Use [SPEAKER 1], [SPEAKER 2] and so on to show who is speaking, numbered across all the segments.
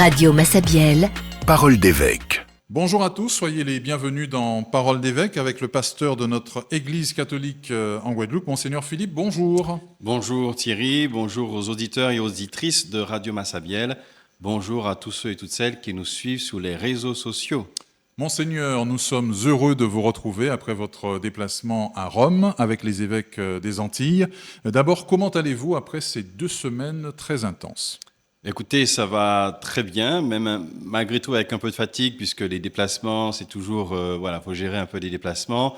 [SPEAKER 1] Radio Massabielle,
[SPEAKER 2] Parole d'évêque.
[SPEAKER 3] Bonjour à tous, soyez les bienvenus dans Parole d'évêque avec le pasteur de notre Église catholique en Guadeloupe, Monseigneur Philippe. Bonjour.
[SPEAKER 4] Bonjour Thierry, bonjour aux auditeurs et aux auditrices de Radio Massabielle. Bonjour à tous ceux et toutes celles qui nous suivent sur les réseaux sociaux.
[SPEAKER 3] Monseigneur, nous sommes heureux de vous retrouver après votre déplacement à Rome avec les évêques des Antilles. D'abord, comment allez-vous après ces 2 semaines très intenses ?
[SPEAKER 4] Écoutez, ça va très bien, même malgré tout avec un peu de fatigue, puisque les déplacements, c'est toujours, faut gérer un peu les déplacements.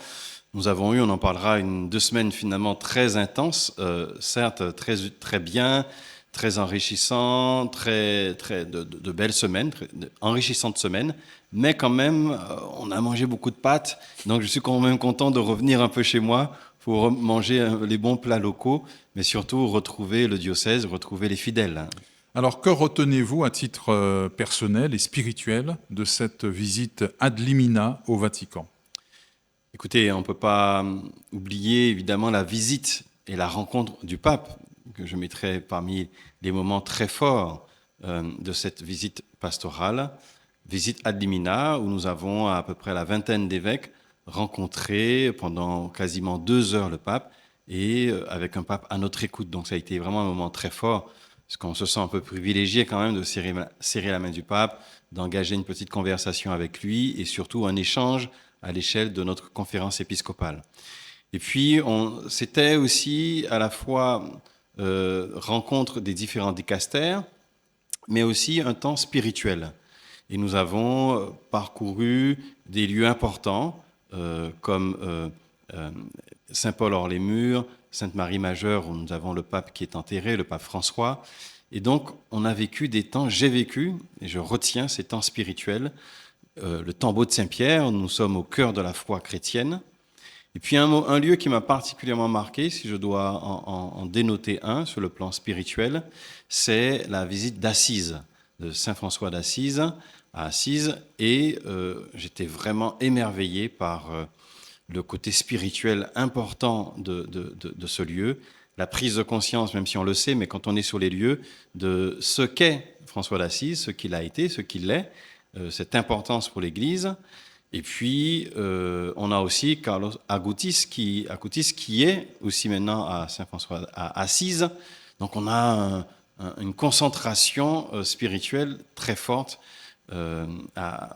[SPEAKER 4] Nous avons eu, on en parlera, 2 semaines finalement très intenses, certes très bien, très enrichissant, de belles semaines, enrichissantes semaines, mais quand même, on a mangé beaucoup de pâtes, donc je suis quand même content de revenir un peu chez moi pour manger les bons plats locaux, mais surtout retrouver le diocèse, retrouver les fidèles.
[SPEAKER 3] Alors, que retenez-vous à titre personnel et spirituel de cette visite ad limina au Vatican ?
[SPEAKER 4] Écoutez, on ne peut pas oublier évidemment la visite et la rencontre du pape, que je mettrai parmi les moments très forts de cette visite pastorale. Visite ad limina, où nous avons à peu près la vingtaine d'évêques rencontrés pendant quasiment 2 heures le pape, et avec un pape à notre écoute. Donc ça a été vraiment un moment très fort, parce qu'on se sent un peu privilégié quand même de serrer la main du pape, d'engager une petite conversation avec lui, et surtout un échange à l'échelle de notre conférence épiscopale. Et puis, c'était aussi à la fois rencontre des différents dicastères, mais aussi un temps spirituel. Et nous avons parcouru des lieux importants, comme Saint-Paul-hors-les-Murs, Sainte-Marie-Majeure, où nous avons le pape qui est enterré, le pape François. Et donc, on a vécu des temps, j'ai vécu, et je retiens ces temps spirituels, le tombeau de Saint-Pierre, nous sommes au cœur de la foi chrétienne. Et puis un lieu qui m'a particulièrement marqué, si je dois en dénoter un sur le plan spirituel, c'est la visite d'Assise, de Saint François d'Assise, à Assise, et j'étais vraiment émerveillé par le côté spirituel important de ce lieu, la prise de conscience, même si on le sait, mais quand on est sur les lieux, de ce qu'est François d'Assise, ce qu'il a été, ce qu'il est, cette importance pour l'Église. Et puis, on a aussi Carlos Acutis qui est aussi maintenant à Saint-François à Assise. Donc, on a une concentration spirituelle très forte à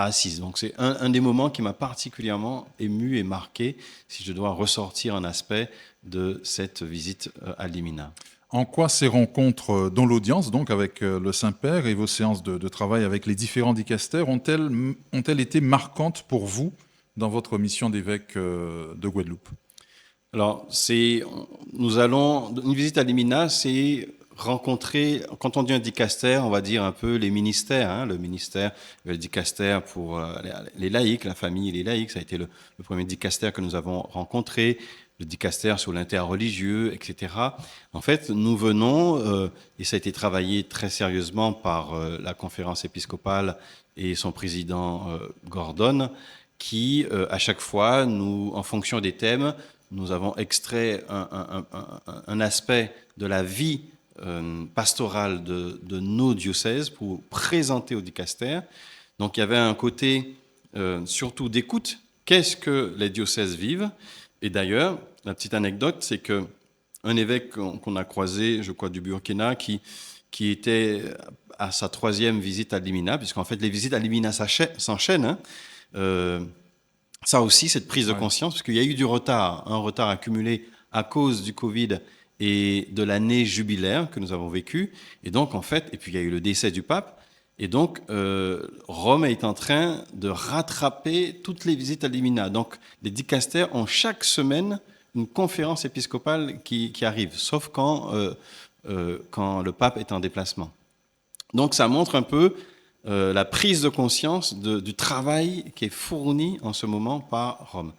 [SPEAKER 4] Assise. Donc, c'est un des moments qui m'a particulièrement ému et marqué, si je dois ressortir un aspect de cette visite à Limina.
[SPEAKER 3] En quoi ces rencontres dans l'audience, donc avec le Saint-Père, et vos séances de travail avec les différents dicastères, ont-elles été marquantes pour vous dans votre mission d'évêque de Guadeloupe ?
[SPEAKER 4] Alors, une visite à Limina, c'est rencontrer, quand on dit un dicaster, on va dire un peu les ministères, le ministère, le dicaster pour les laïcs, la famille et les laïcs, ça a été le premier dicaster que nous avons rencontré, le dicaster sur l'interreligieux, etc. En fait, nous venons, et ça a été travaillé très sérieusement par la conférence épiscopale et son président Gordon, qui, à chaque fois, en fonction des thèmes, nous avons extrait un aspect de la vie pastorale de nos diocèses pour présenter au dicaster. Donc il y avait un côté surtout d'écoute. Qu'est-ce que les diocèses vivent ? Et d'ailleurs, la petite anecdote, c'est qu'un évêque qu'on a croisé, je crois, du Burkina, qui était à sa 3e visite à Limina, puisqu'en fait les visites à Limina s'enchaînent, ça aussi, cette prise de conscience, parce qu'il y a eu un retard accumulé à cause du Covid et de l'année jubilaire que nous avons vécue. Et donc, en fait, et puis il y a eu le décès du pape. Et donc, Rome est en train de rattraper toutes les visites à Limina. Donc, les dicastères ont chaque semaine une conférence épiscopale qui arrive, sauf quand le pape est en déplacement. Donc, ça montre un peu la prise de conscience du travail qui est fourni en ce moment par Rome.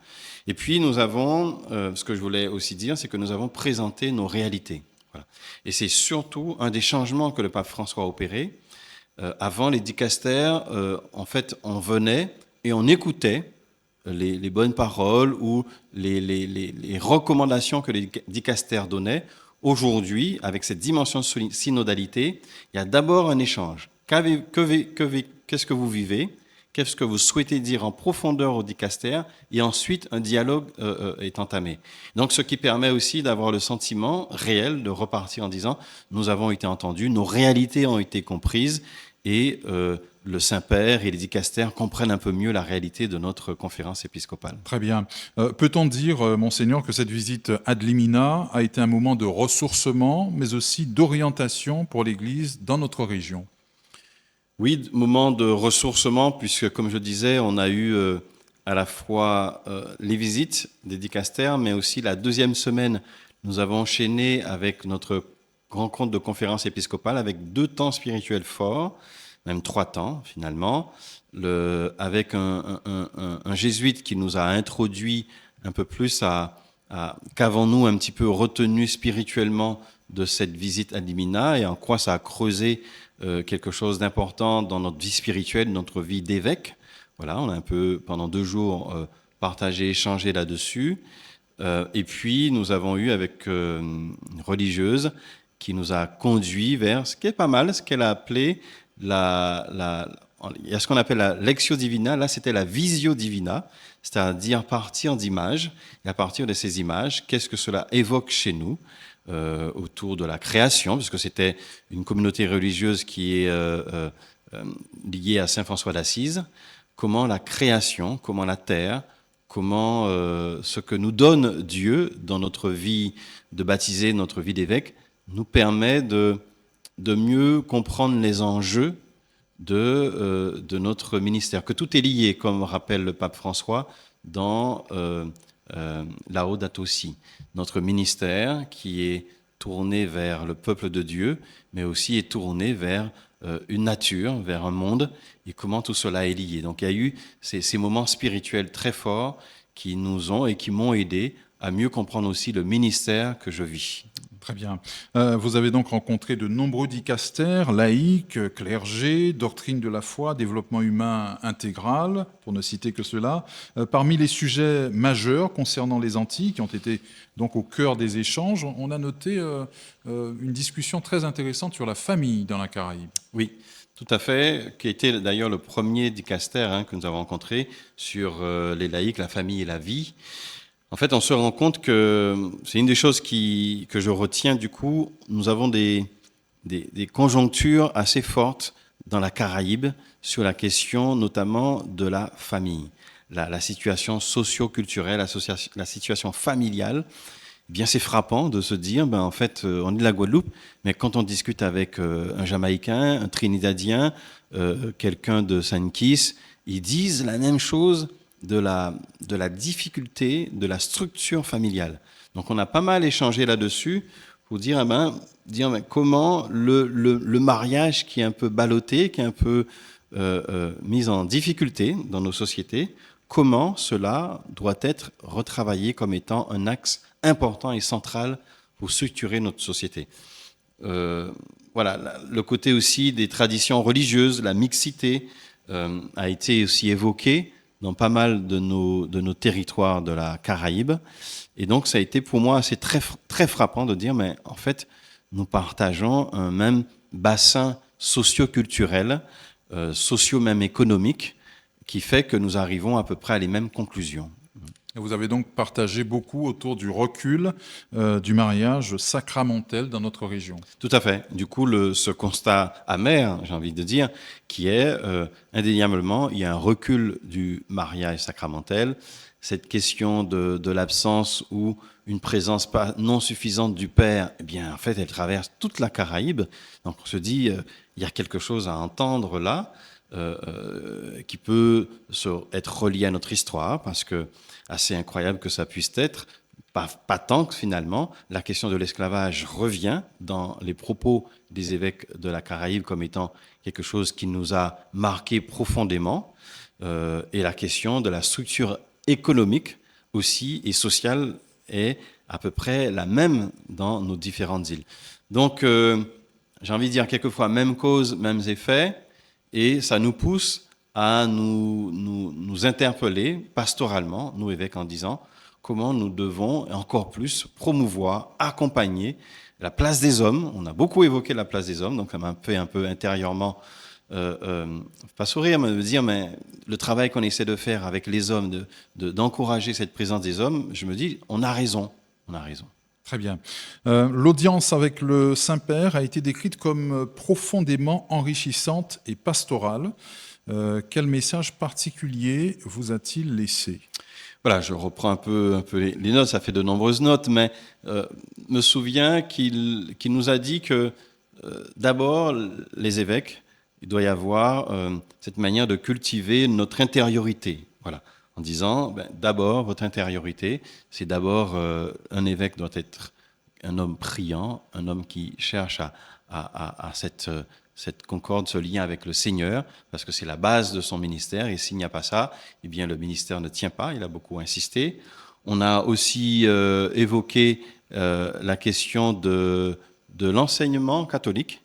[SPEAKER 4] Et puis, nous avons, ce que je voulais aussi dire, c'est que nous avons présenté nos réalités. Voilà. Et c'est surtout un des changements que le pape François a opéré. Avant, les dicastères, en fait, on venait et on écoutait les bonnes paroles ou les recommandations que les dicastères donnaient. Aujourd'hui, avec cette dimension de synodalité, il y a d'abord un échange. Qu'est-ce que vous vivez? Qu'est-ce que vous souhaitez dire en profondeur au dicaster? Et ensuite, un dialogue est entamé. Donc, ce qui permet aussi d'avoir le sentiment réel de repartir en disant « Nous avons été entendus, nos réalités ont été comprises et le Saint-Père et les dicastères comprennent un peu mieux la réalité de notre conférence épiscopale. »
[SPEAKER 3] Très bien. Peut-on dire, Monseigneur, que cette visite ad limina a été un moment de ressourcement, mais aussi d'orientation pour l'Église dans notre région?
[SPEAKER 4] Oui, moment de ressourcement, puisque, comme je disais, on a eu à la fois les visites des dicastères, mais aussi la deuxième semaine, nous avons enchaîné avec notre rencontre de conférence épiscopale, avec 2 temps spirituels forts, même 3 temps finalement, avec un jésuite qui nous a introduit un peu plus à qu'avons-nous un petit peu retenu spirituellement de cette visite ad limina et en quoi ça a creusé quelque chose d'important dans notre vie spirituelle, notre vie d'évêque. Voilà, on a un peu, pendant 2 jours, partagé, échangé là-dessus. Et puis, nous avons eu avec une religieuse qui nous a conduit vers ce qui est pas mal, ce qu'elle a appelé il y a ce qu'on appelle la lectio divina, là c'était la visio divina, c'est-à-dire partir d'images, et à partir de ces images, qu'est-ce que cela évoque chez nous autour de la création, parce que c'était une communauté religieuse qui est liée à Saint François d'Assise, comment la création, comment la terre, comment ce que nous donne Dieu dans notre vie de baptisé, notre vie d'évêque, nous permet de mieux comprendre les enjeux de notre ministère, que tout est lié, comme rappelle le pape François dans Laudato Si. Notre ministère qui est tourné vers le peuple de Dieu, mais aussi est tourné vers une nature, vers un monde, et comment tout cela est lié. Donc il y a eu ces moments spirituels très forts qui nous ont et qui m'ont aidé à mieux comprendre aussi le ministère que je vis.
[SPEAKER 3] Très bien. Vous avez donc rencontré de nombreux dicastères, laïcs, clergés, doctrine de la foi, développement humain intégral, pour ne citer que cela. Parmi les sujets majeurs concernant les Antilles, qui ont été donc au cœur des échanges, on a noté une discussion très intéressante sur la famille dans la Caraïbe.
[SPEAKER 4] Oui, tout à fait, qui était d'ailleurs le premier dicaster que nous avons rencontré sur les laïcs, la famille et la vie. En fait, on se rend compte que c'est une des choses que je retiens du coup. Nous avons des conjonctures assez fortes dans la Caraïbe sur la question notamment de la famille, la situation socio-culturelle, la situation familiale. Eh bien, c'est frappant de se dire, en fait, on est de la Guadeloupe, mais quand on discute avec un Jamaïcain, un Trinidadien, quelqu'un de Saint-Kitts, ils disent la même chose de la difficulté de la structure familiale. Donc on a pas mal échangé là-dessus pour dire, comment le mariage qui est un peu ballotté, qui est un peu mis en difficulté dans nos sociétés, comment cela doit être retravaillé comme étant un axe important et central pour structurer notre société. Voilà, le côté aussi des traditions religieuses, la mixité a été aussi évoqué dans pas mal de nos territoires de la Caraïbe. Et donc, ça a été pour moi assez très, très frappant de dire, mais en fait, nous partageons un même bassin socio-culturel, socio même économique, qui fait que nous arrivons à peu près à les mêmes conclusions.
[SPEAKER 3] Vous avez donc partagé beaucoup autour du recul du mariage sacramentel dans notre région.
[SPEAKER 4] Tout à fait. Du coup, ce constat amer, j'ai envie de dire, qui est indéniablement, il y a un recul du mariage sacramentel. Cette question de l'absence ou une présence non suffisante du père, eh bien, en fait, elle traverse toute la Caraïbe. Donc, on se dit, il y a quelque chose à entendre là, qui peut être relié à notre histoire, parce que assez incroyable que ça puisse être, pas tant que finalement, la question de l'esclavage revient dans les propos des évêques de la Caraïbe comme étant quelque chose qui nous a marqué profondément, et la question de la structure économique aussi et sociale est à peu près la même dans nos différentes îles. Donc, j'ai envie de dire quelquefois même cause, mêmes effets, et ça nous pousse à nous interpeller pastoralement, nous évêques, en disant comment nous devons encore plus promouvoir, accompagner la place des hommes. On a beaucoup évoqué la place des hommes, donc ça m'a fait un peu intérieurement pas sourire, mais me dire, mais le travail qu'on essaie de faire avec les hommes, d'encourager cette présence des hommes, je me dis, on a raison, on a raison.
[SPEAKER 3] Très bien. L'audience avec le Saint-Père a été décrite comme profondément enrichissante et pastorale. Quel message particulier vous a-t-il laissé ?
[SPEAKER 4] Voilà, je reprends un peu les notes, ça fait de nombreuses notes, mais me souviens qu'il nous a dit que d'abord, les évêques, il doit y avoir cette manière de cultiver notre intériorité. Voilà, en disant, d'abord, votre intériorité, c'est d'abord, un évêque doit être un homme priant, un homme qui cherche à cette concorde, ce lien avec le Seigneur, parce que c'est la base de son ministère, et s'il n'y a pas ça, eh bien le ministère ne tient pas, il a beaucoup insisté. On a aussi évoqué la question de l'enseignement catholique.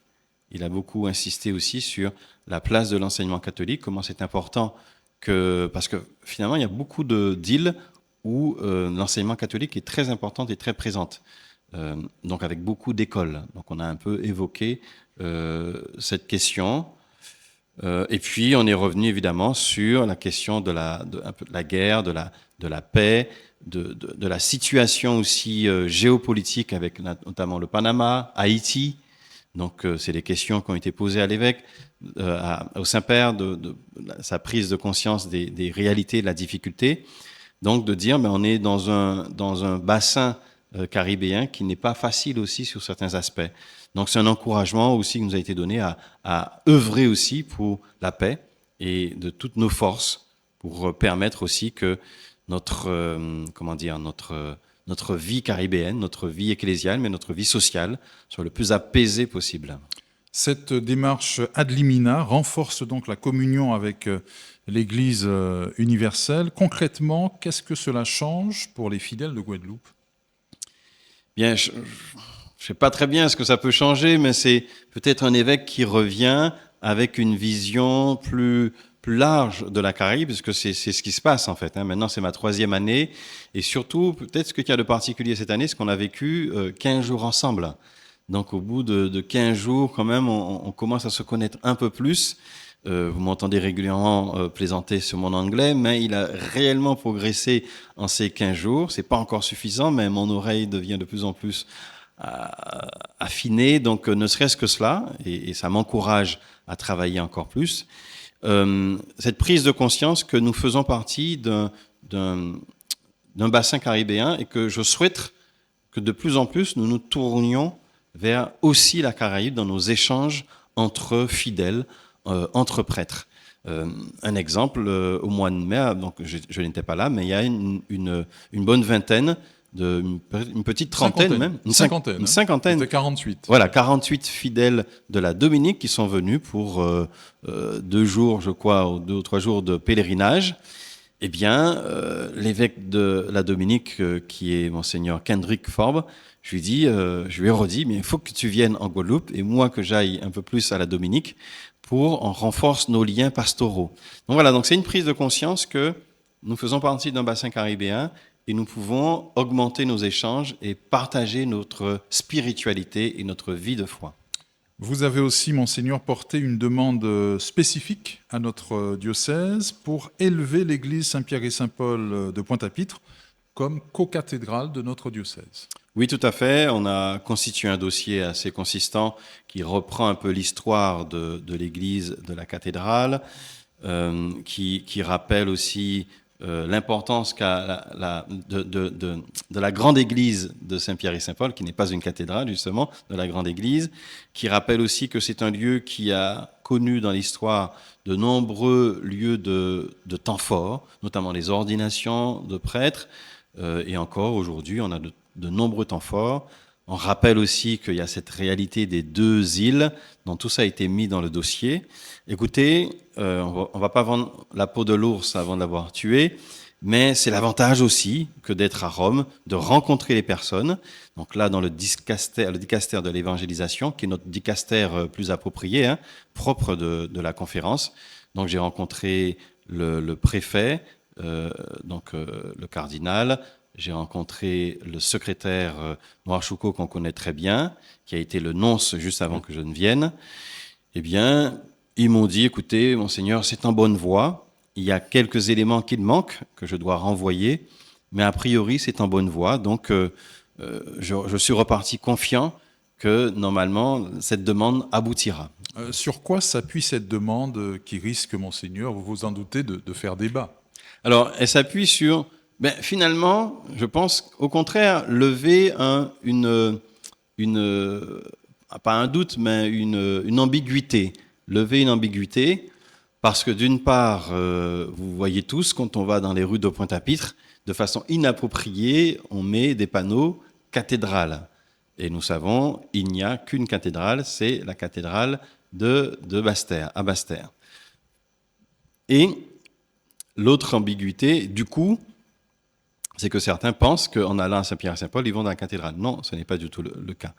[SPEAKER 4] Il a beaucoup insisté aussi sur la place de l'enseignement catholique, comment c'est important parce que finalement, il y a beaucoup d'îles où l'enseignement catholique est très important et très présent. Donc avec beaucoup d'écoles. Donc on a un peu évoqué cette question. Et puis on est revenu évidemment sur la question de la guerre, de la paix, de la situation aussi géopolitique avec notamment le Panama, Haïti. Donc c'est des questions qui ont été posées à l'évêque, au Saint-Père, de sa prise de conscience des réalités, de la difficulté. Donc de dire, on est dans un bassin caribéen qui n'est pas facile aussi sur certains aspects. Donc c'est un encouragement aussi qui nous a été donné à œuvrer aussi pour la paix et de toutes nos forces pour permettre aussi que notre vie caribéenne, notre vie ecclésiale, mais notre vie sociale soit le plus apaisée possible.
[SPEAKER 3] Cette démarche ad limina renforce donc la communion avec l'Église universelle. Concrètement, qu'est-ce que cela change pour les fidèles de Guadeloupe ?
[SPEAKER 4] Bien, je ne sais pas très bien ce que ça peut changer, mais c'est peut-être un évêque qui revient avec une vision plus large de la Caraïbe, parce que c'est ce qui se passe en fait. Maintenant, c'est ma 3e année, et surtout, peut-être ce qu'il y a de particulier cette année, c'est qu'on a vécu 15 jours ensemble. Donc, au bout de 15 jours, quand même, on commence à se connaître un peu plus. Vous m'entendez régulièrement plaisanter sur mon anglais, mais il a réellement progressé en ces 15 jours. C'est pas encore suffisant, mais mon oreille devient de plus en plus affinée. Donc, ne serait-ce que cela, et ça m'encourage à travailler encore plus. Cette prise de conscience que nous faisons partie d'un bassin caribéen et que je souhaite que de plus en plus nous nous tournions vers aussi la Caraïbe dans nos échanges entre fidèles, entre prêtres. Un exemple, au mois de mai, donc je n'étais pas là, mais il y a une bonne vingtaine, une petite trentaine même,
[SPEAKER 3] une cinquantaine.
[SPEAKER 4] Une cinquantaine.
[SPEAKER 3] C'était 48.
[SPEAKER 4] Voilà, 48 fidèles de la Dominique qui sont venus pour 2 jours, je crois, ou 2 ou 3 jours de pèlerinage. Eh bien, l'évêque de la Dominique, qui est monseigneur Kendrick Forbes, je lui ai redit, mais il faut que tu viennes en Guadeloupe et moi que j'aille un peu plus à la Dominique pour en renforcer nos liens pastoraux. Donc voilà, donc c'est une prise de conscience que nous faisons partie d'un bassin caribéen et nous pouvons augmenter nos échanges et partager notre spiritualité et notre vie de foi.
[SPEAKER 3] Vous avez aussi, Monseigneur, porté une demande spécifique à notre diocèse pour élever l'église Saint-Pierre et Saint-Paul de Pointe-à-Pitre comme co-cathédrale de notre diocèse.
[SPEAKER 4] Oui, tout à fait. On a constitué un dossier assez consistant qui reprend un peu l'histoire de l'église, de la cathédrale, qui rappelle aussi l'importance de la grande église de Saint-Pierre et Saint-Paul, qui n'est pas une cathédrale justement, de la grande église, qui rappelle aussi que c'est un lieu qui a connu dans l'histoire de nombreux lieux de temps forts, notamment les ordinations de prêtres, et encore aujourd'hui on a de nombreux temps forts. On rappelle aussi qu'il y a cette réalité des 2 îles, dont tout ça a été mis dans le dossier. Écoutez, on va pas vendre la peau de l'ours avant de l'avoir tué, mais c'est l'avantage aussi que d'être à Rome, de rencontrer les personnes. Donc là, dans le dicaster de l'évangélisation, qui est notre dicaster plus approprié, propre de la conférence. Donc j'ai rencontré le préfet, le cardinal. J'ai rencontré le secrétaire Noir Choucault, qu'on connaît très bien, qui a été le nonce juste avant que je ne vienne. Eh bien, Ils m'ont dit, écoutez, monseigneur, c'est en bonne voie. Il y a quelques éléments qui manquent, que je dois renvoyer, mais a priori, c'est en bonne voie. Donc, je suis reparti confiant que, normalement, cette demande aboutira.
[SPEAKER 3] Sur quoi s'appuie cette demande qui risque, monseigneur, vous vous en doutez, de faire débat?
[SPEAKER 4] Alors, elle s'appuie sur, finalement, je pense, au contraire, lever pas un doute, mais une ambiguïté. Lever une ambiguïté, parce que d'une part, vous voyez tous, quand on va dans les rues de Pointe-à-Pitre, de façon inappropriée, on met des panneaux cathédrale. Et nous savons, il n'y a qu'une cathédrale, c'est la cathédrale de Basse-Terre, à Basse-Terre. Et l'autre ambiguïté, du coup, c'est que certains pensent qu'en allant à Saint-Pierre et Saint-Paul, ils vont dans la cathédrale. Non, ce n'est pas du tout le cas.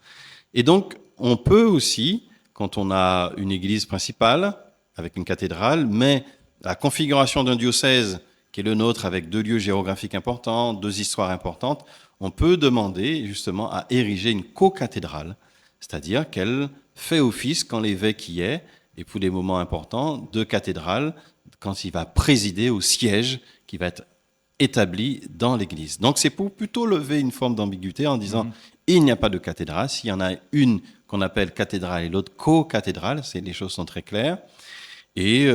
[SPEAKER 4] Et donc, on peut aussi, quand on a une église principale, avec une cathédrale, mais la configuration d'un diocèse qui est le nôtre, avec 2 lieux géographiques importants, 2 histoires importantes, on peut demander justement à ériger une co-cathédrale, c'est-à-dire qu'elle fait office, quand l'évêque y est, et pour des moments importants, de cathédrale, quand il va présider au siège qui va être établi dans l'église. Donc c'est pour plutôt lever une forme d'ambiguïté en disant il n'y a pas de cathédrale. S'il y en a une qu'on appelle cathédrale et l'autre co-cathédrale, les choses sont très claires. Et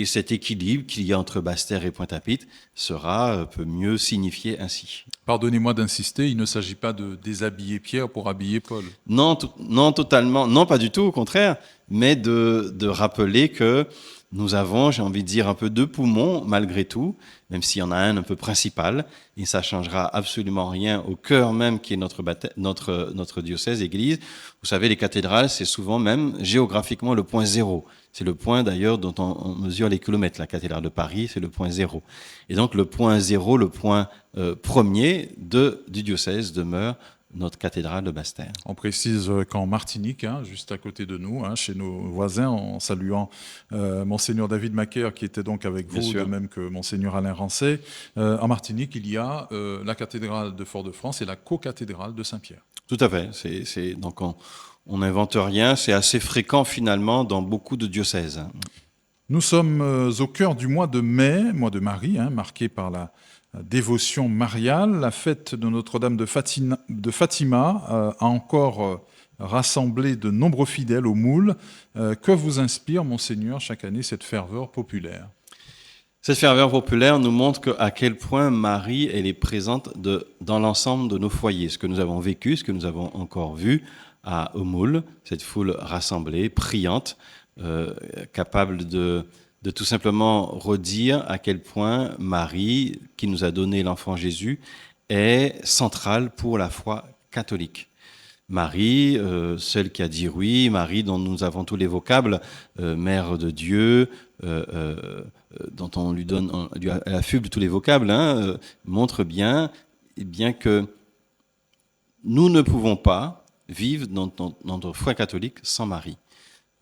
[SPEAKER 4] cet équilibre qu'il y a entre Basse-Terre et Pointe-à-Pitre sera peut mieux signifié ainsi.
[SPEAKER 3] Pardonnez-moi d'insister, il ne s'agit pas de déshabiller Pierre pour habiller Paul.
[SPEAKER 4] Non, totalement, non, pas du tout, au contraire, mais de rappeler que nous avons, j'ai envie de dire, un peu 2 poumons, malgré tout, même s'il y en a un peu principal, et ça changera absolument rien au cœur même qui est notre diocèse, église. Vous savez, les cathédrales, c'est souvent même géographiquement le point zéro. C'est le point d'ailleurs dont on mesure les kilomètres. La cathédrale de Paris, c'est le point zéro. Et donc le point zéro, le point premier du diocèse demeure notre cathédrale de Basse-Terre.
[SPEAKER 3] On précise qu'en Martinique, juste à côté de nous, chez nos voisins, en saluant Monseigneur David Macaire, qui était donc avec vous, de même que Monseigneur Alain Rancet, en Martinique, il y a la cathédrale de Fort-de-France et la co-cathédrale de Saint-Pierre.
[SPEAKER 4] Tout à fait. Donc on n'invente rien, c'est assez fréquent finalement dans beaucoup de diocèses.
[SPEAKER 3] Nous sommes au cœur du mois de mai, mois de Marie, marqué par la dévotion mariale. La fête de Notre-Dame de Fatima a encore rassemblé de nombreux fidèles au moule. Que vous inspire, Monseigneur, chaque année cette ferveur populaire?
[SPEAKER 4] Cette ferveur populaire nous montre à quel point Marie elle est présente dans l'ensemble de nos foyers. Ce que nous avons vécu, ce que nous avons encore vu au moule, cette foule rassemblée, priante, capable de tout simplement redire à quel point Marie, qui nous a donné l'enfant Jésus, est centrale pour la foi catholique. Marie, celle qui a dit oui, Marie dont nous avons tous les vocables, Mère de Dieu, dont on lui donne, elle affuble tous les vocables, montre bien que nous ne pouvons pas vivre dans notre foi catholique sans Marie.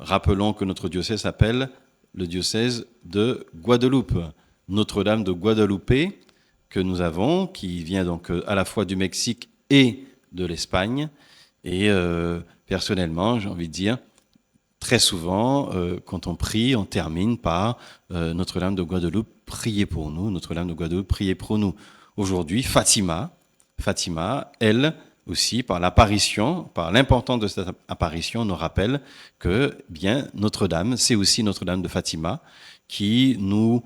[SPEAKER 4] Rappelons que notre diocèse s'appelle le diocèse de Guadeloupe, Notre-Dame de Guadeloupe, que nous avons, qui vient donc à la fois du Mexique et de l'Espagne. Et personnellement, j'ai envie de dire, très souvent, quand on prie, on termine par Notre-Dame de Guadeloupe, priez pour nous, Notre-Dame de Guadeloupe, priez pour nous. Aujourd'hui, Fatima, elle aussi, par l'apparition, par l'importance de cette apparition, nous rappelle que bien Notre-Dame, c'est aussi Notre-Dame de Fatima, qui nous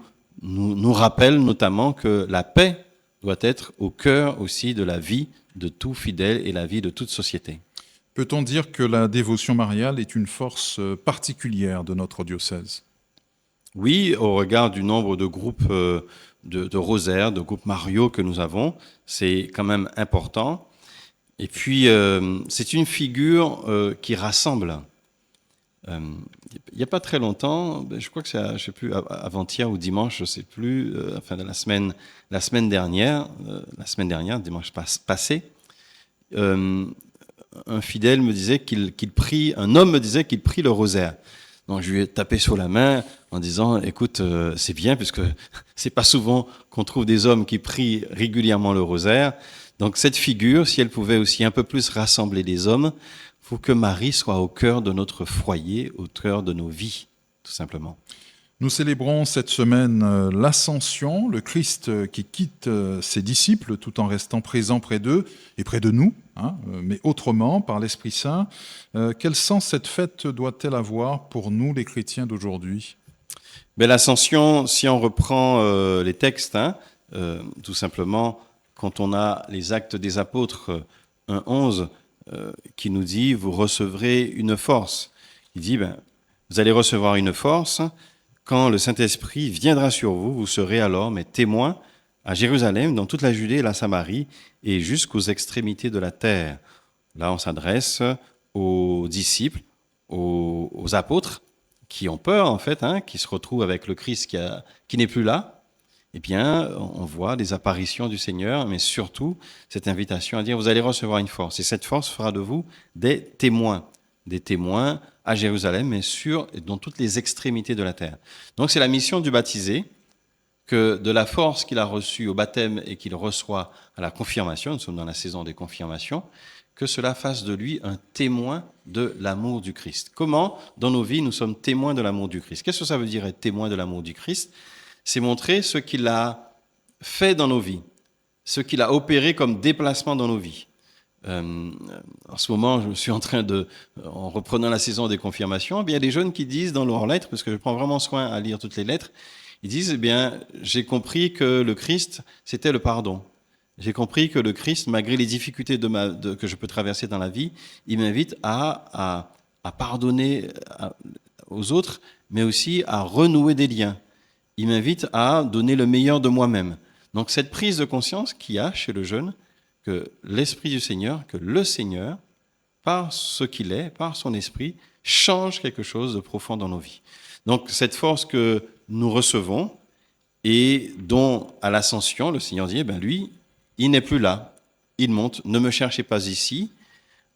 [SPEAKER 4] rappelle notamment que la paix doit être au cœur aussi de la vie de tout fidèle et la vie de toute société.
[SPEAKER 3] Peut-on dire que la dévotion mariale est une force particulière de notre diocèse?
[SPEAKER 4] Oui, au regard du nombre de groupes de rosaires, de groupes mariaux que nous avons, c'est quand même important. Et puis, c'est une figure qui rassemble. Il n'y a pas très longtemps, je crois que c'est, je ne sais plus, avant-hier ou dimanche, je ne sais plus, enfin la semaine dernière, dimanche passé, un fidèle me disait un homme me disait qu'il prie le rosaire. Donc je lui ai tapé sur la main en disant, écoute, c'est bien puisque c'est pas souvent qu'on trouve des hommes qui prient régulièrement le rosaire. Donc cette figure, si elle pouvait aussi un peu plus rassembler les hommes faut que Marie soit au cœur de notre foyer, au cœur de nos vies, tout simplement.
[SPEAKER 3] Nous célébrons cette semaine l'Ascension, le Christ qui quitte ses disciples tout en restant présent près d'eux et près de nous, hein, mais autrement, par l'Esprit Saint. Quel sens cette fête doit-elle avoir pour nous, les chrétiens d'aujourd'hui ?
[SPEAKER 4] Mais l'Ascension, si on reprend les textes, hein, tout simplement, quand on a les Actes des Apôtres 1:11 qui nous dit « Vous recevrez une force ». Il dit vous allez recevoir une force. Quand le Saint-Esprit viendra sur vous, vous serez alors mes témoins à Jérusalem, dans toute la Judée et la Samarie, et jusqu'aux extrémités de la terre. Là, on s'adresse aux disciples, aux apôtres, qui ont peur, en fait, hein, qui se retrouvent avec le Christ qui n'est plus là. Eh bien, on voit des apparitions du Seigneur, mais surtout cette invitation à dire, vous allez recevoir une force. Et cette force fera de vous des témoins à Jérusalem, mais dans toutes les extrémités de la terre. Donc c'est la mission du baptisé, que de la force qu'il a reçue au baptême et qu'il reçoit à la confirmation, nous sommes dans la saison des confirmations, que cela fasse de lui un témoin de l'amour du Christ. Comment, dans nos vies, nous sommes témoins de l'amour du Christ ? Qu'est-ce que ça veut dire être témoin de l'amour du Christ ? C'est montrer ce qu'il a fait dans nos vies, ce qu'il a opéré comme déplacement dans nos vies. En ce moment, je suis en train en reprenant la saison des confirmations, il y a des jeunes qui disent dans leurs lettres, parce que je prends vraiment soin à lire toutes les lettres, ils disent, j'ai compris que le Christ, c'était le pardon. J'ai compris que le Christ, malgré les difficultés que je peux traverser dans la vie, il m'invite à pardonner aux autres, mais aussi à renouer des liens. Il m'invite à donner le meilleur de moi-même. Donc cette prise de conscience qu'il y a chez le jeune, que l'Esprit du Seigneur, que le Seigneur, par ce qu'il est, par son Esprit, change quelque chose de profond dans nos vies. Donc cette force que nous recevons et dont à l'ascension, le Seigneur dit, lui, il n'est plus là, il monte, ne me cherchez pas ici,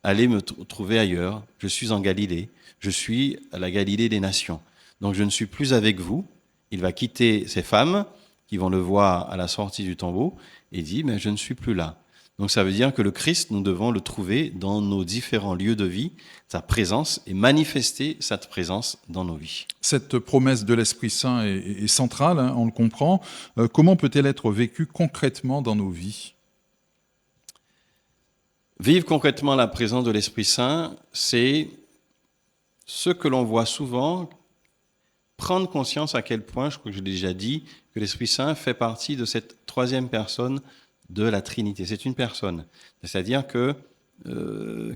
[SPEAKER 4] allez me trouver ailleurs, je suis en Galilée, je suis à la Galilée des nations. Donc je ne suis plus avec vous, il va quitter ces femmes qui vont le voir à la sortie du tombeau et dit, je ne suis plus là. Donc ça veut dire que le Christ, nous devons le trouver dans nos différents lieux de vie, sa présence, et manifester cette présence dans nos vies.
[SPEAKER 3] Cette promesse de l'Esprit Saint est centrale, hein, on le comprend. Comment peut-elle être vécue concrètement dans nos vies ?
[SPEAKER 4] Vivre concrètement la présence de l'Esprit Saint, c'est ce que l'on voit souvent, prendre conscience à quel point, je crois que j'ai déjà dit, que l'Esprit Saint fait partie de cette troisième personne de la Trinité. C'est une personne. C'est-à-dire que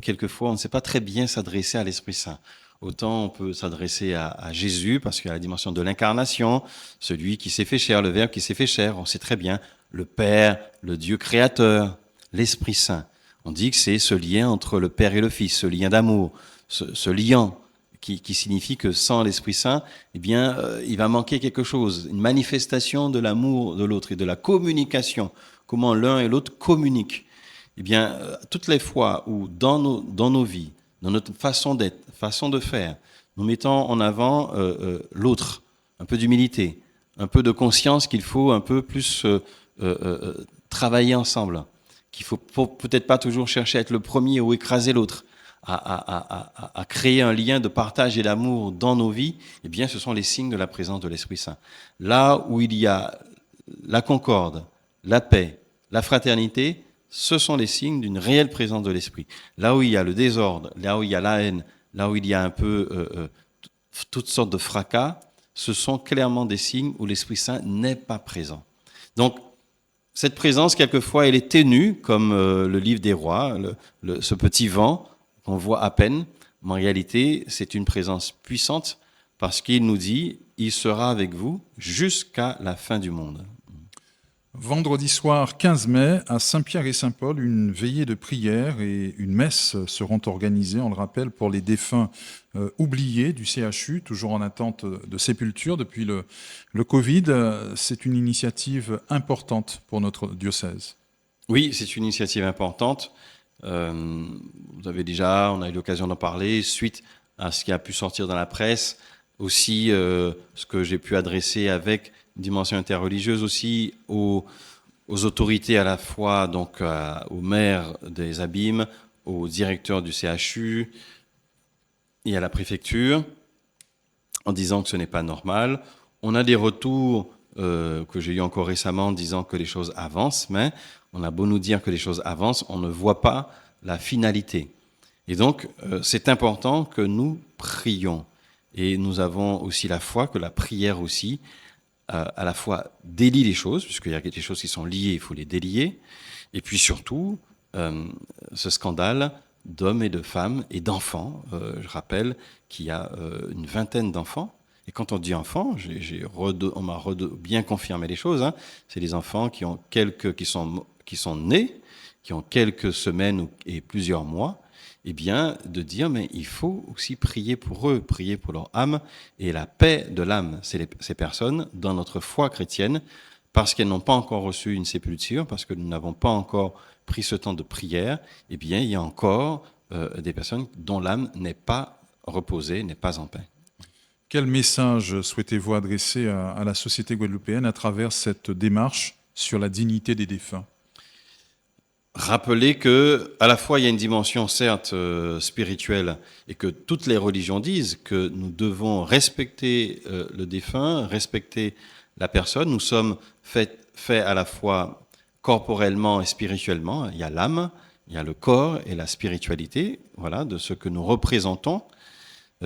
[SPEAKER 4] quelquefois, on ne sait pas très bien s'adresser à l'Esprit Saint. Autant on peut s'adresser à Jésus, parce qu'il y a la dimension de l'incarnation, celui qui s'est fait chair, le Verbe qui s'est fait chair, on sait très bien, le Père, le Dieu créateur, l'Esprit Saint. On dit que c'est ce lien entre le Père et le Fils, ce lien d'amour, ce lien qui signifie que sans l'Esprit Saint, il va manquer quelque chose, une manifestation de l'amour de l'autre et de la communication, comment l'un et l'autre communiquent. Toutes les fois où dans nos vies, dans notre façon d'être, façon de faire, nous mettons en avant l'autre, un peu d'humilité, un peu de conscience qu'il faut un peu plus travailler ensemble, qu'il faut peut-être pas toujours chercher à être le premier ou écraser l'autre, à créer un lien de partage et d'amour dans nos vies, ce sont les signes de la présence de l'Esprit Saint. Là où il y a la concorde, la paix, la fraternité, ce sont les signes d'une réelle présence de l'Esprit. Là où il y a le désordre, là où il y a la haine, là où il y a un peu toutes sortes de fracas, ce sont clairement des signes où l'Esprit Saint n'est pas présent. Donc, cette présence, quelquefois, elle est ténue, comme le livre des rois, ce petit vent qu'on voit à peine. Mais en réalité, c'est une présence puissante parce qu'il nous dit « Il sera avec vous jusqu'à la fin du monde ».
[SPEAKER 3] Vendredi soir 15 mai, à Saint-Pierre et Saint-Paul, une veillée de prière et une messe seront organisées, on le rappelle, pour les défunts oubliés du CHU, toujours en attente de sépulture depuis le Covid. C'est une initiative importante pour notre diocèse.
[SPEAKER 4] Oui, c'est une initiative importante. On a eu l'occasion d'en parler, suite à ce qui a pu sortir dans la presse, aussi ce que j'ai pu adresser avec une dimension interreligieuse aussi aux autorités à la fois, donc aux maires des abîmes, au directeur du CHU et à la préfecture en disant que ce n'est pas normal. On a des retours que j'ai eu encore récemment disant que les choses avancent, mais on a beau nous dire que les choses avancent, on ne voit pas la finalité. Et donc, c'est important que nous prions. Et nous avons aussi la foi que la prière aussi, à la fois délie les choses, puisqu'il y a des choses qui sont liées, il faut les délier. Et puis surtout, ce scandale d'hommes et de femmes et d'enfants. Je rappelle qu'il y a une vingtaine d'enfants. Et quand on dit enfants, on m'a bien confirmé les choses. Hein. C'est des enfants qui sont nés, qui ont quelques semaines et plusieurs mois. Eh bien, de dire, mais il faut aussi prier pour eux, prier pour leur âme et la paix de l'âme. Ces personnes, dans notre foi chrétienne, parce qu'elles n'ont pas encore reçu une sépulture, parce que nous n'avons pas encore pris ce temps de prière, eh bien, il y a encore des personnes dont l'âme n'est pas reposée, n'est pas en paix.
[SPEAKER 3] Quel message souhaitez-vous adresser à la société guadeloupéenne à travers cette démarche sur la dignité des défunts ?
[SPEAKER 4] Rappeler que, à la fois, il y a une dimension certes spirituelle et que toutes les religions disent que nous devons respecter le défunt, respecter la personne. Nous sommes faits à la fois corporellement et spirituellement. Il y a l'âme, il y a le corps et la spiritualité, voilà, de ce que nous représentons.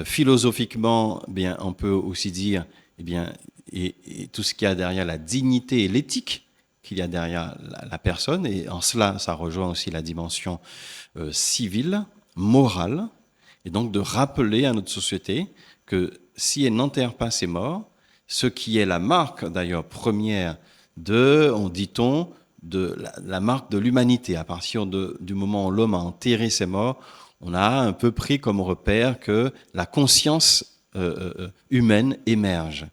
[SPEAKER 4] Philosophiquement, eh bien, on peut aussi dire, eh bien, et tout ce qu'il y a derrière la dignité et l'éthique qu'il y a derrière la personne, et en cela, ça rejoint aussi la dimension civile, morale, et donc de rappeler à notre société que si elle n'enterre pas ses morts, ce qui est la marque d'ailleurs première dit-on, de la marque de l'humanité, à partir du moment où l'homme a enterré ses morts, on a un peu pris comme repère que la conscience humaine émerge.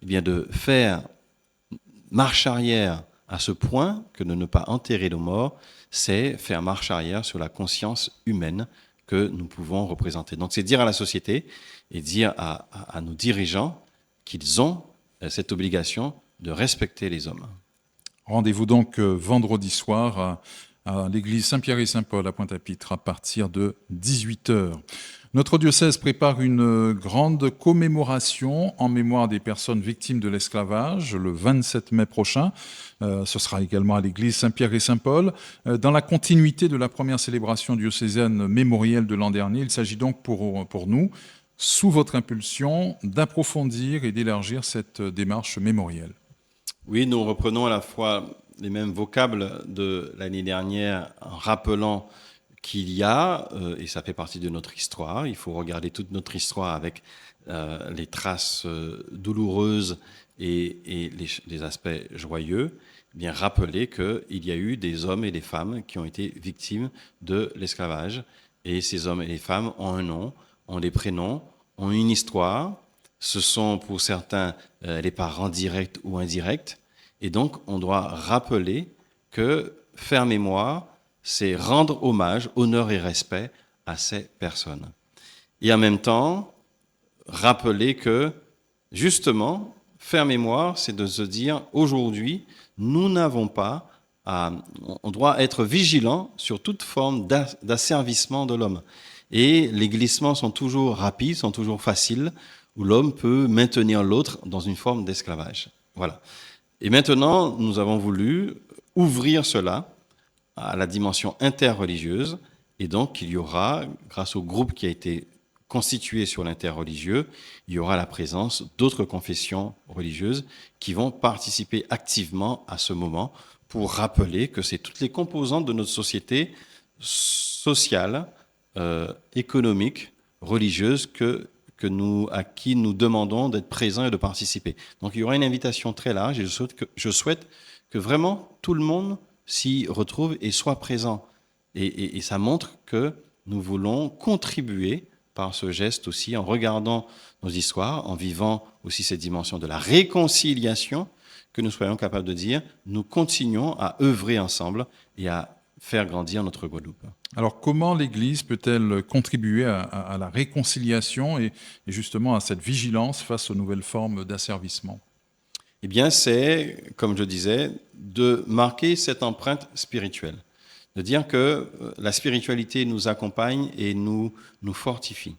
[SPEAKER 4] Eh bien, de faire marche arrière à ce point que de ne pas enterrer nos morts, c'est faire marche arrière sur la conscience humaine que nous pouvons représenter. Donc c'est dire à la société et dire à nos dirigeants qu'ils ont cette obligation de respecter les hommes.
[SPEAKER 3] Rendez-vous donc vendredi soir à l'église Saint-Pierre et Saint-Paul à Pointe-à-Pitre à partir de 18h. Notre diocèse prépare une grande commémoration en mémoire des personnes victimes de l'esclavage le 27 mai prochain. Ce sera également à l'église Saint-Pierre et Saint-Paul. Dans la continuité de la première célébration diocésaine mémorielle de l'an dernier, il s'agit donc pour nous, sous votre impulsion, d'approfondir et d'élargir cette démarche mémorielle.
[SPEAKER 4] Oui, nous reprenons à la fois les mêmes vocables de l'année dernière en rappelant qu'il y a, et ça fait partie de notre histoire, il faut regarder toute notre histoire avec les traces douloureuses et les aspects joyeux, eh bien rappeler qu'il y a eu des hommes et des femmes qui ont été victimes de l'esclavage. Et ces hommes et les femmes ont un nom, ont des prénoms, ont une histoire. Ce sont pour certains les parents directs ou indirects. Et donc, on doit rappeler que faire mémoire, c'est rendre hommage, honneur et respect à ces personnes. Et en même temps, rappeler que, justement, faire mémoire, c'est de se dire, aujourd'hui, nous n'avons pas on doit être vigilant sur toute forme d'asservissement de l'homme. Et les glissements sont toujours rapides, sont toujours faciles, où l'homme peut maintenir l'autre dans une forme d'esclavage. Voilà. Et maintenant, nous avons voulu ouvrir cela à la dimension interreligieuse, et donc il y aura, grâce au groupe qui a été constitué sur l'interreligieux, il y aura la présence d'autres confessions religieuses qui vont participer activement à ce moment pour rappeler que c'est toutes les composantes de notre société sociale, économique, religieuse à qui nous demandons d'être présents et de participer. Donc il y aura une invitation très large et je souhaite que vraiment tout le monde s'y retrouve et soit présent. Et ça montre que nous voulons contribuer par ce geste aussi, en regardant nos histoires, en vivant aussi cette dimension de la réconciliation, que nous soyons capables de dire, nous continuons à œuvrer ensemble et à faire grandir notre Guadeloupe.
[SPEAKER 3] Alors comment l'Église peut-elle contribuer à la réconciliation et justement à cette vigilance face aux nouvelles formes d'asservissement ?
[SPEAKER 4] Eh bien, c'est, comme je disais, de marquer cette empreinte spirituelle, de dire que la spiritualité nous accompagne et nous fortifie.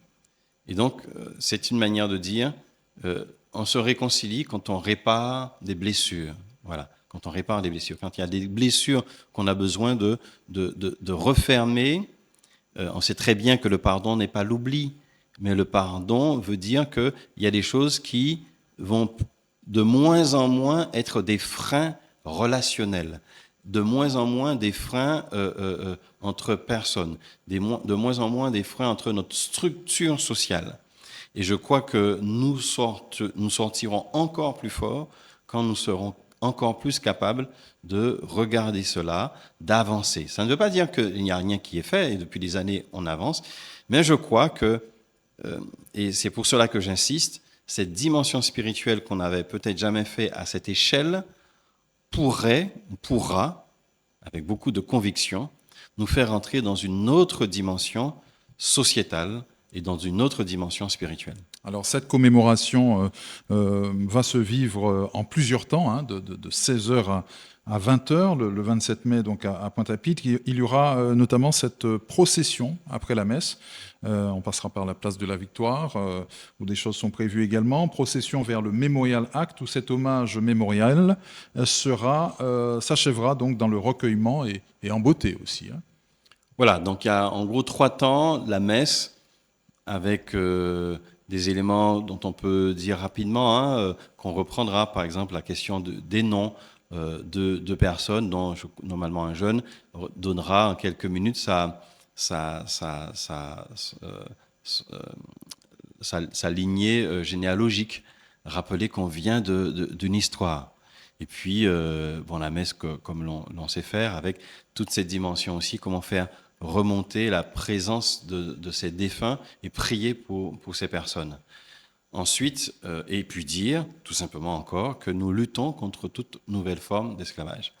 [SPEAKER 4] Et donc, c'est une manière de dire, on se réconcilie quand on répare des blessures. Voilà, quand on répare des blessures. Quand il y a des blessures qu'on a besoin de refermer, on sait très bien que le pardon n'est pas l'oubli, mais le pardon veut dire qu'il y a des choses qui vont de moins en moins être des freins relationnels, de moins en moins des freins entre personnes, de moins en moins des freins entre notre structure sociale. Et je crois que nous sortirons encore plus fort quand nous serons encore plus capables de regarder cela, d'avancer. Ça ne veut pas dire qu'il n'y a rien qui est fait, et depuis des années on avance, mais je crois que, et c'est pour cela que j'insiste, cette dimension spirituelle qu'on n'avait peut-être jamais fait à cette échelle pourra, avec beaucoup de conviction, nous faire entrer dans une autre dimension sociétale et dans une autre dimension spirituelle.
[SPEAKER 3] Alors cette commémoration va se vivre en plusieurs temps, hein, de 16h à 20h, le 27 mai donc à Pointe-à-Pitre. Il y aura notamment cette procession après la messe. On passera par la place de la Victoire, où des choses sont prévues également. Procession vers le Memorial Act, où cet hommage mémorial s'achèvera donc dans le recueillement et en beauté aussi. Hein.
[SPEAKER 4] Voilà, donc il y a en gros 3 temps, la messe, avec des éléments dont on peut dire rapidement, hein, qu'on reprendra, par exemple la question des noms de personnes dont normalement un jeune donnera en quelques minutes sa lignée généalogique, rappeler qu'on vient d'une histoire. Et puis, la messe, comme l'on sait faire, avec toute cette dimension aussi, comment faire remonter la présence de ces défunts et prier pour ces personnes. Ensuite, et puis dire, tout simplement encore, que nous luttons contre toute nouvelle forme d'esclavage.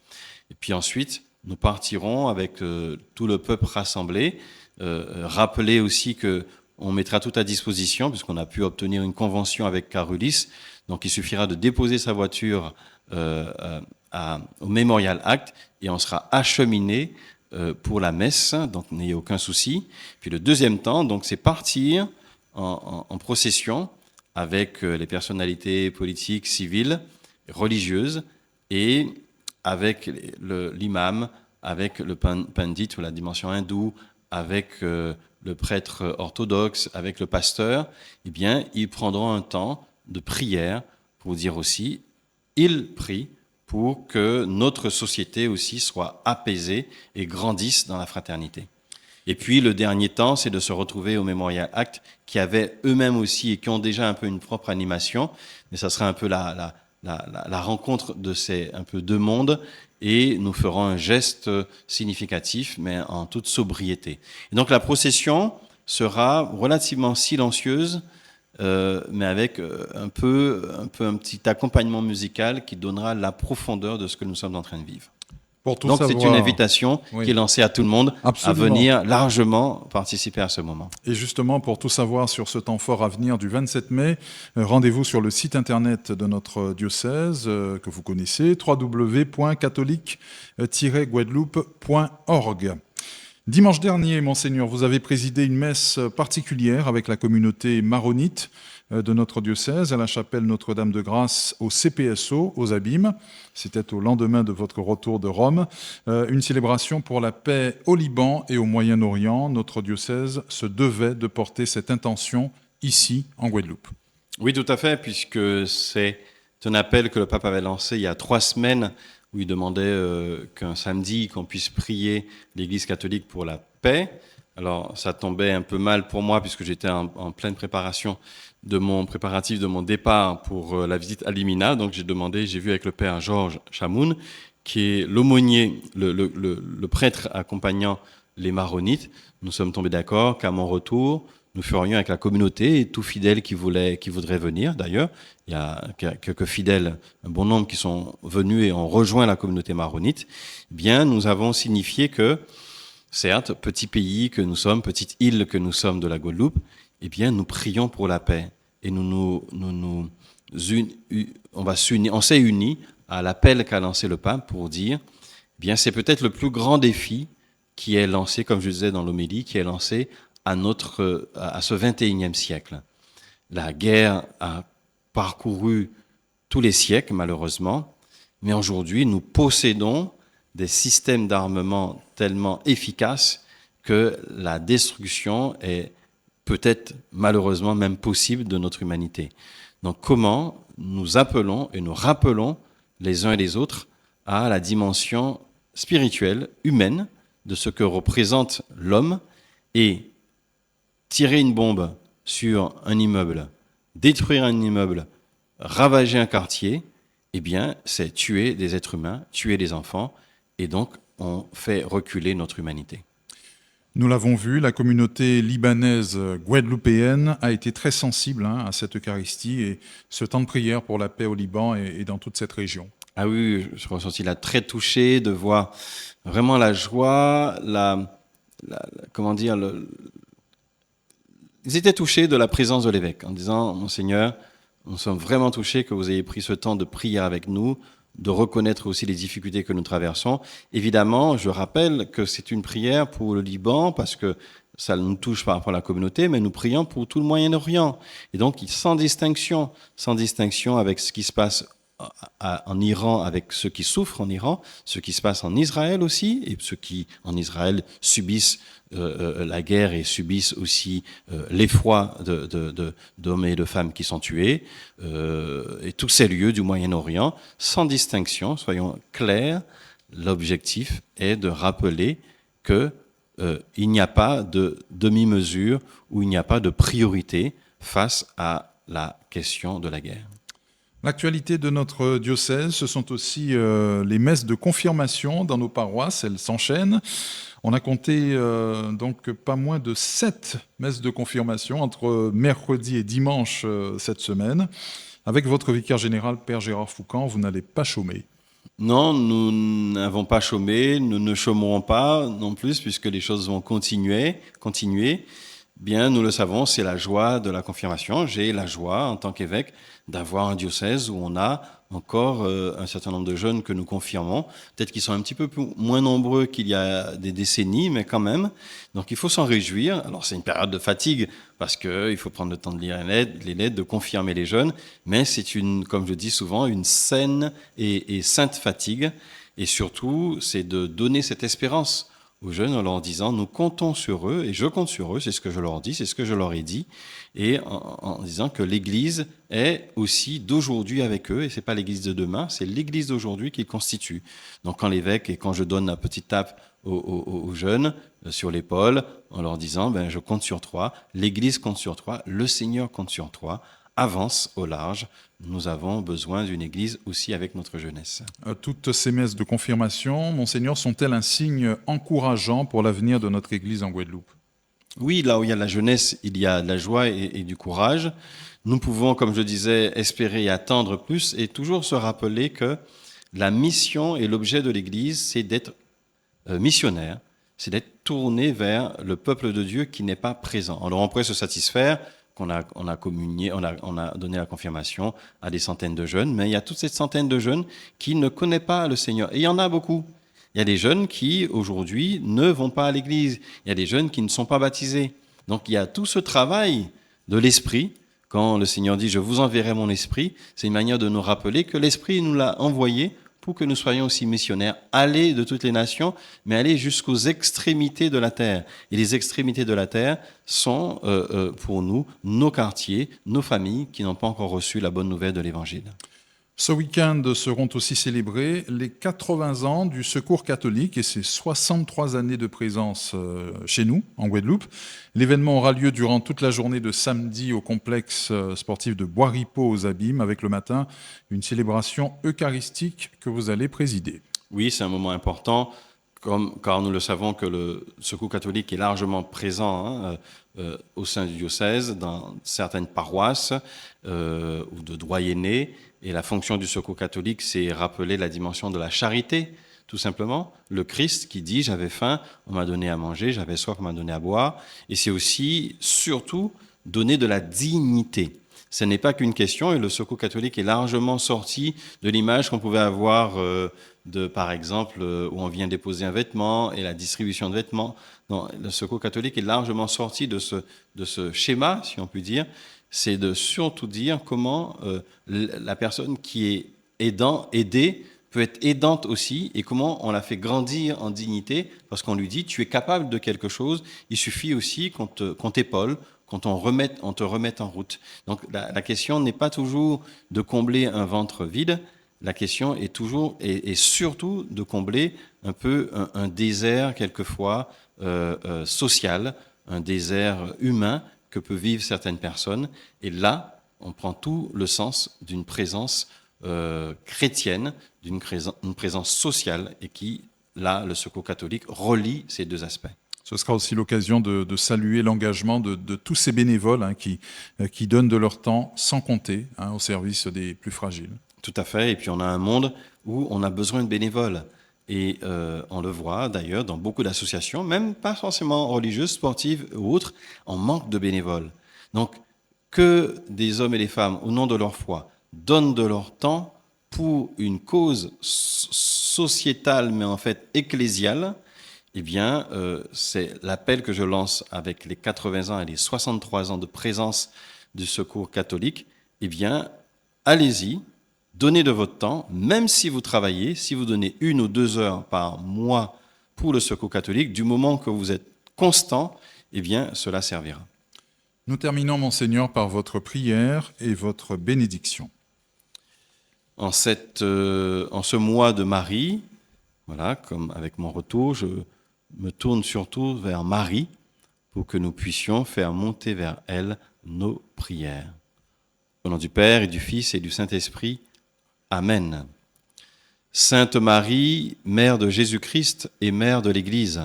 [SPEAKER 4] Et puis ensuite, nous partirons avec tout le peuple rassemblé, rappeler aussi que on mettra tout à disposition, puisqu'on a pu obtenir une convention avec Carulis. Donc il suffira de déposer sa voiture au Memorial Act et on sera acheminé pour la messe, donc n'ayez aucun souci. Puis le deuxième temps, donc c'est partir en procession avec les personnalités politiques, civiles, religieuses, et avec l'imam, avec le pandit ou la dimension hindoue, avec le prêtre orthodoxe, avec le pasteur. Eh bien, ils prendront un temps de prière pour dire aussi, ils prient pour que notre société aussi soit apaisée et grandisse dans la fraternité. Et puis le dernier temps, c'est de se retrouver au Memorial Act, qui avaient eux-mêmes aussi et qui ont déjà un peu une propre animation, mais ça sera un peu la rencontre de ces un peu deux mondes, et nous ferons un geste significatif, mais en toute sobriété. Et donc la procession sera relativement silencieuse, mais avec un petit accompagnement musical qui donnera la profondeur de ce que nous sommes en train de vivre. Donc c'est une invitation qui est lancée à tout le monde. Absolument. À venir largement participer à ce moment.
[SPEAKER 3] Et justement, pour tout savoir sur ce temps fort à venir du 27 mai, rendez-vous sur le site internet de notre diocèse que vous connaissez, www.catholique-guadeloupe.org. Dimanche dernier, Monseigneur, vous avez présidé une messe particulière avec la communauté maronite de notre diocèse à la chapelle Notre-Dame de Grâce au CPSO, aux Abîmes. C'était au lendemain de votre retour de Rome. Une célébration pour la paix au Liban et au Moyen-Orient. Notre diocèse se devait de porter cette intention ici, en Guadeloupe.
[SPEAKER 4] Oui, tout à fait, puisque c'est un appel que le pape avait lancé il y a 3 semaines, où il demandait qu'un samedi, qu'on puisse prier l'Église catholique pour la paix. Alors, ça tombait un peu mal pour moi, puisque j'étais en pleine préparation de mon départ pour la visite à Limina. Donc, j'ai vu avec le père Georges Chamoun, qui est l'aumônier, le prêtre accompagnant les maronites. Nous sommes tombés d'accord qu'à mon retour, nous ferions avec la communauté et tout fidèle qui voudrait venir. D'ailleurs, il y a quelques fidèles, un bon nombre qui sont venus et ont rejoint la communauté maronite. Eh bien, nous avons signifié que, certes, petit pays que nous sommes, petite île que nous sommes de la Guadeloupe, eh bien, nous prions pour la paix. Et on s'est unis à l'appel qu'a lancé le pape pour dire, eh bien, c'est peut-être le plus grand défi qui est lancé, comme je disais dans l'homélie, qui est lancé à ce 21e siècle. La guerre a parcouru tous les siècles, malheureusement, mais aujourd'hui, nous possédons des systèmes d'armement tellement efficaces que la destruction est peut-être malheureusement même possible de notre humanité. Donc comment nous appelons et nous rappelons les uns et les autres à la dimension spirituelle, humaine, de ce que représente l'homme, et tirer une bombe sur un immeuble, détruire un immeuble, ravager un quartier, eh bien, c'est tuer des êtres humains, tuer des enfants, et donc on fait reculer notre humanité.
[SPEAKER 3] Nous l'avons vu, la communauté libanaise guadeloupéenne a été très sensible à cette Eucharistie et ce temps de prière pour la paix au Liban et dans toute cette région.
[SPEAKER 4] Ah oui, je suis ressenti là très touché de voir vraiment la joie, comment dire, ils étaient touchés de la présence de l'évêque en disant, Monseigneur, nous sommes vraiment touchés que vous ayez pris ce temps de prière avec nous, de reconnaître aussi les difficultés que nous traversons. Évidemment, je rappelle que c'est une prière pour le Liban parce que ça nous touche par rapport à la communauté, mais nous prions pour tout le Moyen-Orient. Et donc, sans distinction avec ce qui se passe en Iran, avec ceux qui souffrent en Iran, ce qui se passe en Israël aussi, et ceux qui en Israël subissent la guerre et subissent aussi l'effroi d'hommes et de femmes qui sont tués, et tous ces lieux du Moyen-Orient, sans distinction, soyons clairs, l'objectif est de rappeler que il n'y a pas de demi-mesure ou il n'y a pas de priorité face à la question de la guerre.
[SPEAKER 3] L'actualité de notre diocèse, ce sont aussi les messes de confirmation dans nos paroisses, elles s'enchaînent. On a compté donc pas moins de 7 messes de confirmation entre mercredi et dimanche cette semaine. Avec votre vicaire général, Père Gérard Foucan, vous n'allez pas chômer.
[SPEAKER 4] Non, nous n'avons pas chômé, nous ne chômerons pas non plus puisque les choses vont continuer. Bien, nous le savons, c'est la joie de la confirmation. J'ai la joie, en tant qu'évêque, d'avoir un diocèse où on a encore un certain nombre de jeunes que nous confirmons. Peut-être qu'ils sont un petit peu moins nombreux qu'il y a des décennies, mais quand même. Donc il faut s'en réjouir. Alors c'est une période de fatigue, parce qu'il faut prendre le temps de lire les lettres, de confirmer les jeunes, mais c'est comme je dis souvent, une saine et sainte fatigue. Et surtout, c'est de donner cette espérance aux jeunes en leur disant, nous comptons sur eux, et je compte sur eux, c'est ce que je leur dis, c'est ce que je leur ai dit, et en disant que l'Église est aussi d'aujourd'hui avec eux, et c'est pas l'Église de demain, c'est l'Église d'aujourd'hui qu'ils constituent. Donc quand l'évêque, et quand je donne la petite tape aux jeunes sur l'épaule, en leur disant, je compte sur toi, l'Église compte sur toi, le Seigneur compte sur toi, avance au large. Nous avons besoin d'une église aussi avec notre jeunesse.
[SPEAKER 3] Toutes ces messes de confirmation, Monseigneur, sont-elles un signe encourageant pour l'avenir de notre église en Guadeloupe?
[SPEAKER 4] Oui, là où il y a la jeunesse, il y a de la joie et du courage. Nous pouvons, comme je disais, espérer et attendre plus et toujours se rappeler que la mission et l'objet de l'église, c'est d'être missionnaire, c'est d'être tourné vers le peuple de Dieu qui n'est pas présent. Alors on pourrait se satisfaire qu'on a communié, on a donné la confirmation à des centaines de jeunes, mais il y a toute cette centaine de jeunes qui ne connaissent pas le Seigneur. Et il y en a beaucoup. Il y a des jeunes qui, aujourd'hui, ne vont pas à l'église. Il y a des jeunes qui ne sont pas baptisés. Donc il y a tout ce travail de l'esprit. Quand le Seigneur dit « Je vous enverrai mon esprit », c'est une manière de nous rappeler que l'esprit nous l'a envoyé pour que nous soyons aussi missionnaires, aller de toutes les nations, mais aller jusqu'aux extrémités de la terre. Et les extrémités de la terre sont pour nous nos quartiers, nos familles qui n'ont pas encore reçu la bonne nouvelle de l'Évangile.
[SPEAKER 3] Ce week-end seront aussi célébrés les 80 ans du Secours catholique et ses 63 années de présence chez nous, en Guadeloupe. L'événement aura lieu durant toute la journée de samedi au complexe sportif de Bois-Ripeau aux Abîmes, avec le matin une célébration eucharistique que vous allez présider.
[SPEAKER 4] Oui, c'est un moment important, car nous le savons que le Secours catholique est largement présent au sein du diocèse, dans certaines paroisses ou de doyennés. Et la fonction du Secours catholique, c'est rappeler la dimension de la charité, tout simplement. Le Christ qui dit « j'avais faim, on m'a donné à manger, j'avais soif, on m'a donné à boire ». Et c'est aussi, surtout, donner de la dignité. Ce n'est pas qu'une question, et le Secours catholique est largement sorti de l'image qu'on pouvait avoir par exemple, où on vient déposer un vêtement et la distribution de vêtements. Non, le Secours catholique est largement sorti de ce schéma, si on peut dire. C'est de surtout dire comment la personne qui est aidée peut être aidante aussi, et comment on la fait grandir en dignité, parce qu'on lui dit, tu es capable de quelque chose, il suffit aussi qu'on t'épaule, on te remette en route. Donc la question n'est pas toujours de combler un ventre vide, la question est toujours et surtout de combler un peu un désert quelquefois social, un désert humain que peuvent vivre certaines personnes. Et là, on prend tout le sens d'une présence chrétienne, une présence sociale, et qui, là, le Secours catholique relie ces deux aspects.
[SPEAKER 3] Ce sera aussi l'occasion de saluer l'engagement de tous ces bénévoles qui donnent de leur temps sans compter au service des plus fragiles.
[SPEAKER 4] Tout à fait. Et puis on a un monde où on a besoin de bénévoles. Et on le voit d'ailleurs dans beaucoup d'associations, même pas forcément religieuses, sportives ou autres, on manque de bénévoles. Donc que des hommes et des femmes, au nom de leur foi, donnent de leur temps pour une cause sociétale, mais en fait ecclésiale, eh bien, c'est l'appel que je lance avec les 80 ans et les 63 ans de présence du Secours catholique. Eh bien, allez-y, donnez de votre temps, même si vous travaillez, si vous donnez 1 ou 2 heures par mois pour le Secours catholique, du moment que vous êtes constant, eh bien, cela servira.
[SPEAKER 3] Nous terminons, Monseigneur, par votre prière et votre bénédiction.
[SPEAKER 4] En ce mois de Marie, voilà, comme avec mon retour, je me tourne surtout vers Marie pour que nous puissions faire monter vers elle nos prières. Au nom du Père et du Fils et du Saint-Esprit, Amen. Sainte Marie, Mère de Jésus-Christ et Mère de l'Église,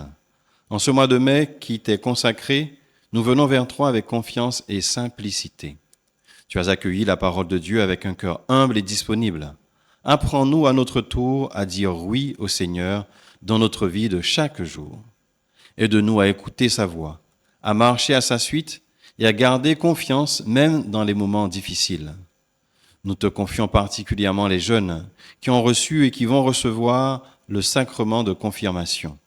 [SPEAKER 4] en ce mois de mai qui t'est consacré, nous venons vers toi avec confiance et simplicité. Tu as accueilli la parole de Dieu avec un cœur humble et disponible. Apprends-nous à notre tour à dire oui au Seigneur dans notre vie de chaque jour. Aide-nous à écouter sa voix, à marcher à sa suite et à garder confiance même dans les moments difficiles. Nous te confions particulièrement les jeunes qui ont reçu et qui vont recevoir le sacrement de confirmation.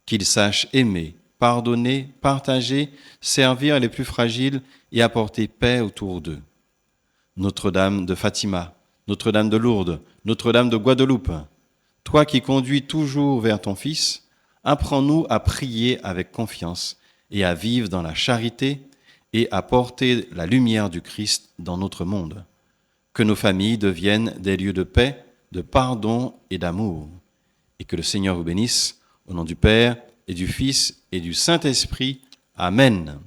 [SPEAKER 4] Qu'ils sachent aimer, pardonner, partager, servir les plus fragiles et apporter paix autour d'eux. Notre-Dame de Fatima, Notre-Dame de Lourdes, Notre-Dame de Guadeloupe, toi qui conduis toujours vers ton Fils, apprends-nous à prier avec confiance et à vivre dans la charité et à porter la lumière du Christ dans notre monde. Que nos familles deviennent des lieux de paix, de pardon et d'amour. Et que le Seigneur vous bénisse, au nom du Père et du Fils et du Saint-Esprit. Amen.